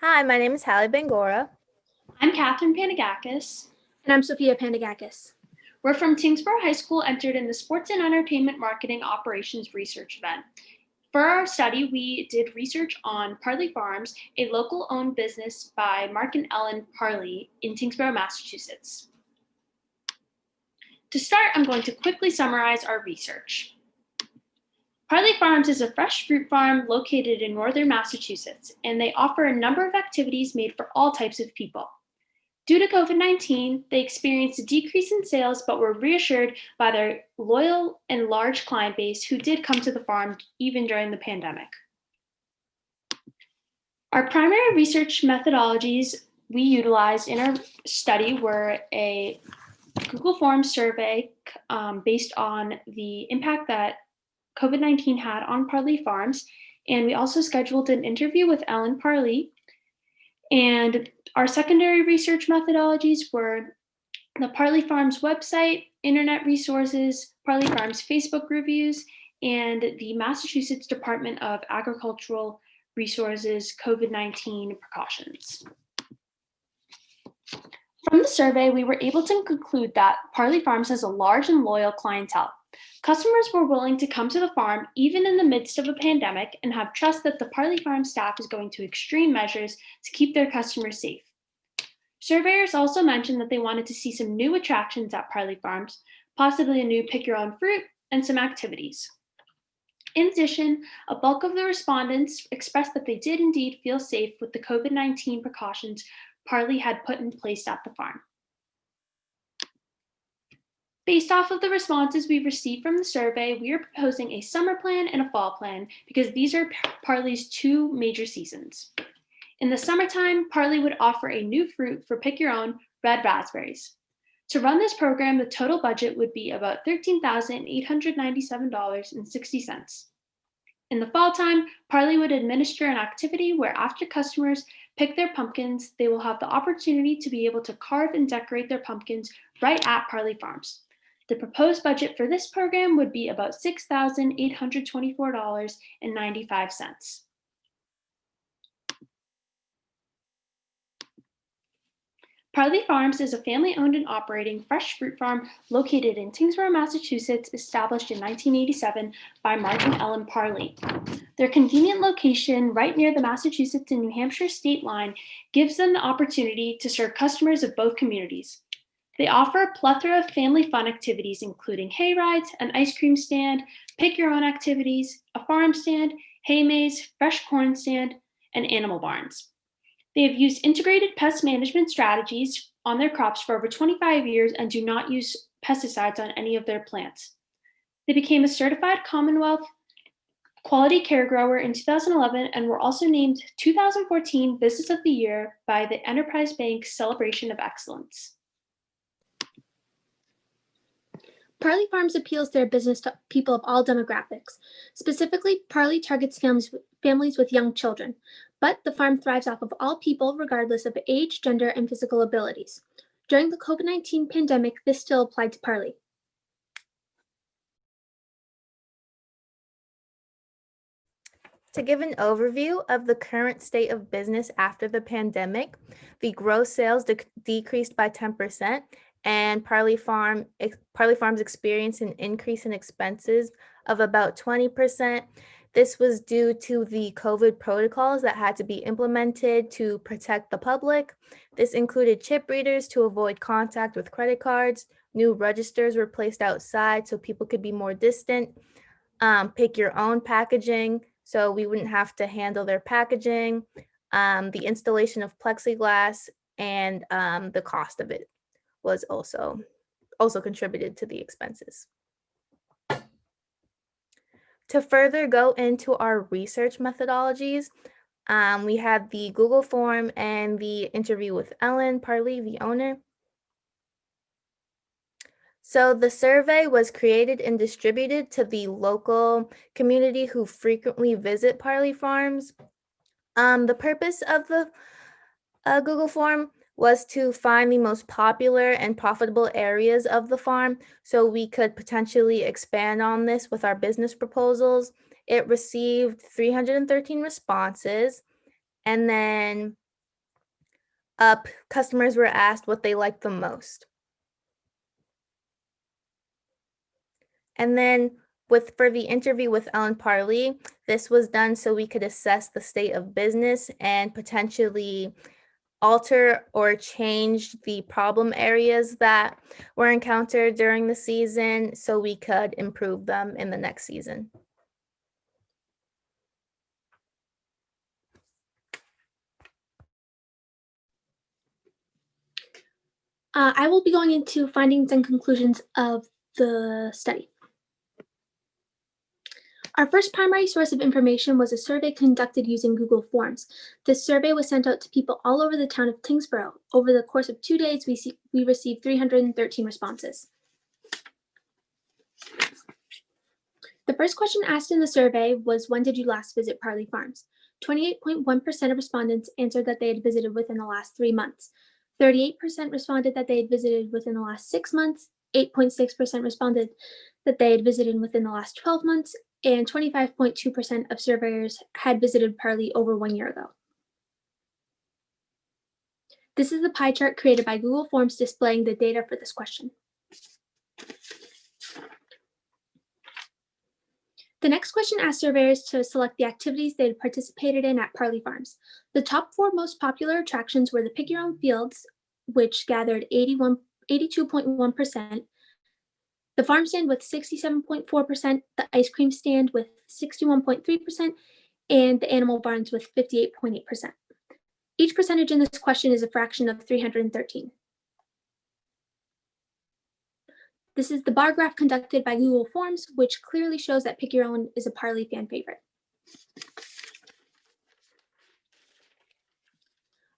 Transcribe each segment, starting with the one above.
Hi, my name is Halle Bangura. I'm Katherine Panagakis. And I'm Sophia Panagakis. We're from Tingsboro High School, entered in the Sports and Entertainment Marketing Operations Research event. For our study, we did research on Parley Farms, a local-owned business by Mark and Ellen Parley in Tingsboro, Massachusetts. To start, I'm going to quickly summarize our research. Parley Farms is a fresh fruit farm located in northern Massachusetts, and they offer a number of activities made for all types of people. Due to COVID-19, they experienced a decrease in sales, but were reassured by their loyal and large client base who did come to the farm even during the pandemic. Our primary research methodologies we utilized in our study were a Google Forms survey based on the impact that COVID-19 had on Parley Farms, and we also scheduled an interview with Ellen Parley. And our secondary research methodologies were the Parley Farms website, internet resources, Parley Farms Facebook reviews, and the Massachusetts Department of Agricultural Resources COVID-19 precautions. From the survey, we were able to conclude that Parley Farms has a large and loyal clientele. Customers were willing to come to the farm even in the midst of a pandemic and have trust that the Parley Farm staff is going to extreme measures to keep their customers safe. Surveyors also mentioned that they wanted to see some new attractions at Parley Farms, possibly a new pick your own fruit and some activities. In addition, a bulk of the respondents expressed that they did indeed feel safe with the COVID-19 precautions Parley had put in place at the farm. Based off of the responses we received from the survey, we are proposing a summer plan and a fall plan because these are Parley's two major seasons. In the summertime, Parley would offer a new fruit for pick your own, red raspberries. To run this program, the total budget would be about $13,897.60. In the fall time, Parley would administer an activity where after customers pick their pumpkins, they will have the opportunity to be able to carve and decorate their pumpkins right at Parley Farms. The proposed budget for this program would be about $6,824.95. Parley Farms is a family-owned and operating fresh fruit farm located in Tingsboro, Massachusetts, established in 1987 by Mark and Ellen Parley. Their convenient location right near the Massachusetts and New Hampshire state line gives them the opportunity to serve customers of both communities. They offer a plethora of family fun activities, including hay rides, an ice cream stand, pick your own activities, a farm stand, hay maze, fresh corn stand, and animal barns. They have used integrated pest management strategies on their crops for over 25 years and do not use pesticides on any of their plants. They became a certified Commonwealth Quality Care Grower in 2011 and were also named 2014 Business of the Year by the Enterprise Bank Celebration of Excellence. Parley Farms appeals their business to people of all demographics. Specifically, Parley targets families with young children, but the farm thrives off of all people regardless of age, gender, and physical abilities. During the COVID-19 pandemic, this still applied to Parley. To give an overview of the current state of business after the pandemic, the gross sales decreased by 10%, and Parley Farms experienced an increase in expenses of about 20%. This was due to the COVID protocols that had to be implemented to protect the public. This included chip readers to avoid contact with credit cards. New registers were placed outside so people could be more distant. Pick your own packaging, so we wouldn't have to handle their packaging. The installation of plexiglass and the cost of it was also contributed to the expenses. To further go into our research methodologies, we had the Google form and the interview with Ellen Parley, the owner. So the survey was created and distributed to the local community who frequently visit Parley Farms. The purpose of the Google form was to find the most popular and profitable areas of the farm so we could potentially expand on this with our business proposals. It received 313 responses, and then customers were asked what they liked the most. And then for the interview with Ellen Parley, this was done so we could assess the state of business and potentially alter or change the problem areas that were encountered during the season so we could improve them in the next season. I will be going into findings and conclusions of the study. Our first primary source of information was a survey conducted using Google Forms. This survey was sent out to people all over the town of Tingsboro. Over the course of 2 days, we received 313 responses. The first question asked in the survey was, when did you last visit Parley Farms? 28.1% of respondents answered that they had visited within the last 3 months. 38% responded that they had visited within the last 6 months. 8.6% responded that they had visited within the last 12 months, and 25.2% of surveyors had visited Parley over 1 year ago. This is the pie chart created by Google Forms displaying the data for this question. The next question asked surveyors to select the activities they had participated in at Parley Farms. The top 4 most popular attractions were the Pick Your Own Fields, which gathered 82.1%, the farm stand with 67.4%, the ice cream stand with 61.3%, and the animal barns with 58.8%. Each percentage in this question is a fraction of 313. This is the bar graph conducted by Google Forms, which clearly shows that Pick Your Own is a Parley fan favorite.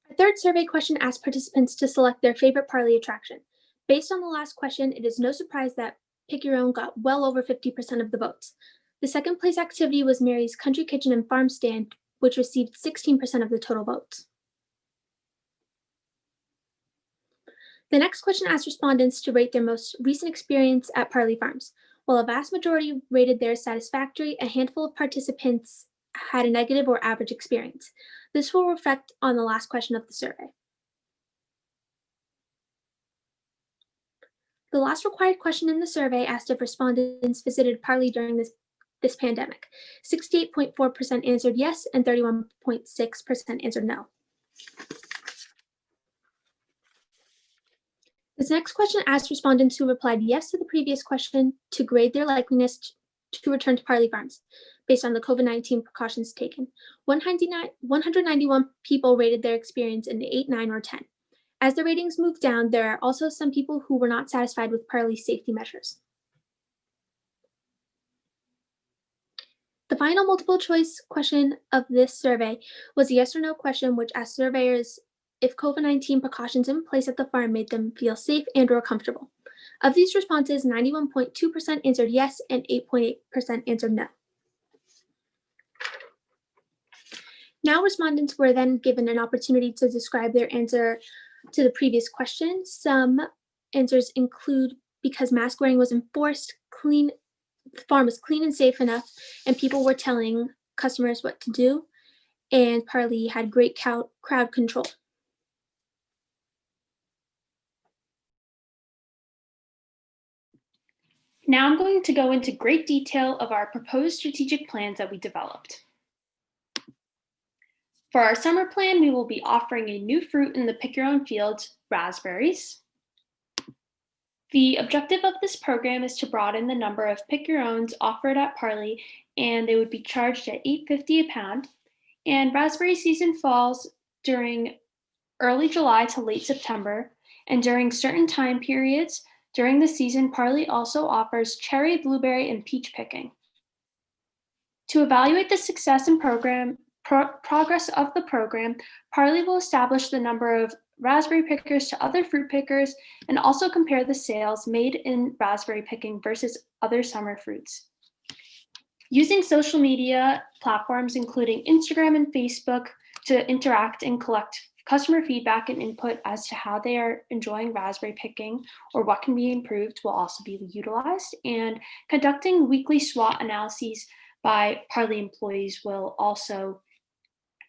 Our third survey question asked participants to select their favorite Parley attraction. Based on the last question, it is no surprise that Pick Your Own got well over 50% of the votes. The second place activity was Mary's Country Kitchen and Farm Stand, which received 16% of the total votes. The next question asked respondents to rate their most recent experience at Parley Farms. While a vast majority rated theirs satisfactory, a handful of participants had a negative or average experience. This will reflect on the last question of the survey. The last required question in the survey asked if respondents visited Parley during this pandemic. 68.4% answered yes, and 31.6% answered no. This next question asked respondents who replied yes to the previous question to grade their likeliness to return to Parley Farms based on the COVID-19 precautions taken. 191 people rated their experience an 8, 9, or 10. As the ratings moved down, there are also some people who were not satisfied with Parley's safety measures. The final multiple choice question of this survey was a yes or no question, which asked surveyors if COVID-19 precautions in place at the farm made them feel safe and or comfortable. Of these responses, 91.2% answered yes and 8.8% answered no. Now respondents were then given an opportunity to describe their answer to the previous question. Some answers include because mask wearing was enforced, the farm was clean and safe enough, and people were telling customers what to do, and Parley had great crowd control. Now I'm going to go into great detail of our proposed strategic plans that we developed. For our summer plan, we will be offering a new fruit in the Pick Your Own Fields, raspberries. The objective of this program is to broaden the number of Pick Your Owns offered at Parley, and they would be charged at $8.50 a pound. And raspberry season falls during early July to late September, and during certain time periods during the season, Parley also offers cherry, blueberry, and peach picking. To evaluate the success and progress of the program, Parley will establish the number of raspberry pickers to other fruit pickers and also compare the sales made in raspberry picking versus other summer fruits. Using social media platforms, including Instagram and Facebook, to interact and collect customer feedback and input as to how they are enjoying raspberry picking or what can be improved will also be utilized. And conducting weekly SWOT analyses by Parley employees will also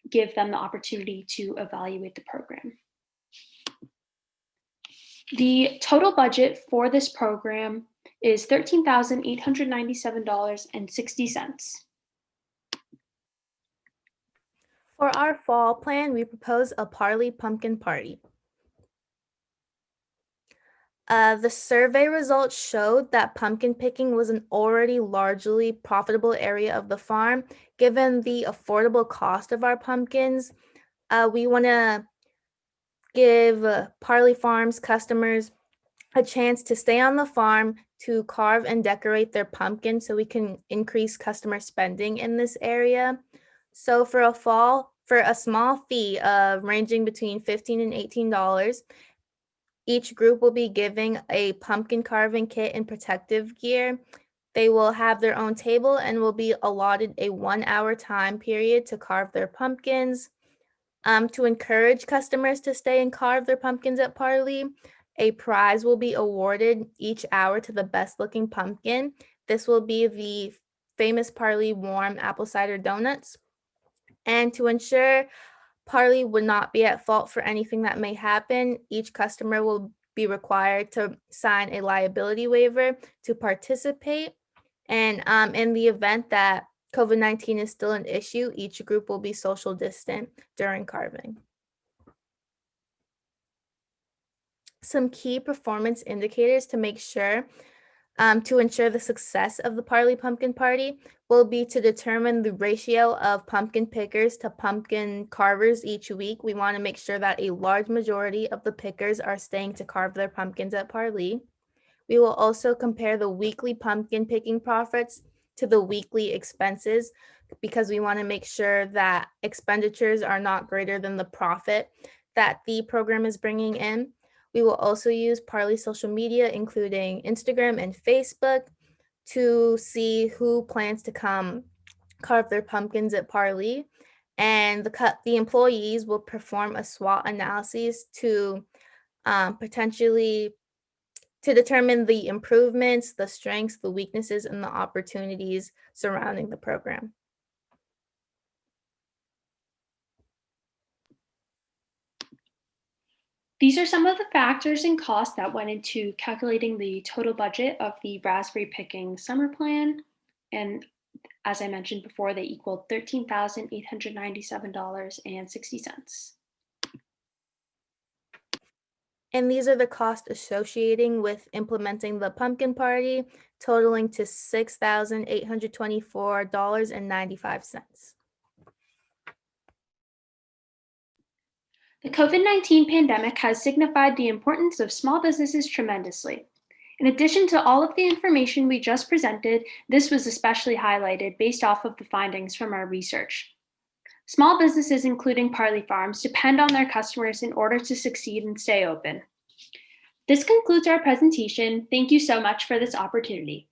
give them the opportunity to evaluate the program. The total budget for this program is $13,897.60. For our fall plan, we propose a Parley Pumpkin Party. The survey results showed that pumpkin picking was an already largely profitable area of the farm. Given the affordable cost of our pumpkins, we want to give Parley Farms customers a chance to stay on the farm to carve and decorate their pumpkins so we can increase customer spending in this area. So for a small fee of ranging between $15 and $18, each group will be giving a pumpkin carving kit and protective gear. They will have their own table and will be allotted a 1-hour time period to carve their pumpkins. To encourage customers to stay and carve their pumpkins at Parley, a prize will be awarded each hour to the best looking pumpkin. This will be the famous Parley warm apple cider donuts. And to ensure Parley would not be at fault for anything that may happen, each customer will be required to sign a liability waiver to participate. And in the event that COVID-19 is still an issue, each group will be social distant during carving. Some key performance indicators to ensure the success of the Parley Pumpkin Party will be to determine the ratio of pumpkin pickers to pumpkin carvers each week. We want to make sure that a large majority of the pickers are staying to carve their pumpkins at Parley. We will also compare the weekly pumpkin picking profits to the weekly expenses because we want to make sure that expenditures are not greater than the profit that the program is bringing in. We will also use Parley social media, including Instagram and Facebook, to see who plans to come carve their pumpkins at Parley. And the employees will perform a SWOT analysis to determine the improvements, the strengths, the weaknesses, and the opportunities surrounding the program. These are some of the factors and costs that went into calculating the total budget of the raspberry picking summer plan. And as I mentioned before, they equaled $13,897.60. And these are the costs associating with implementing the pumpkin party, totaling to $6,824.95. The COVID-19 pandemic has signified the importance of small businesses tremendously. In addition to all of the information we just presented, this was especially highlighted based off of the findings from our research. Small businesses, including Parley Farms, depend on their customers in order to succeed and stay open. This concludes our presentation. Thank you so much for this opportunity.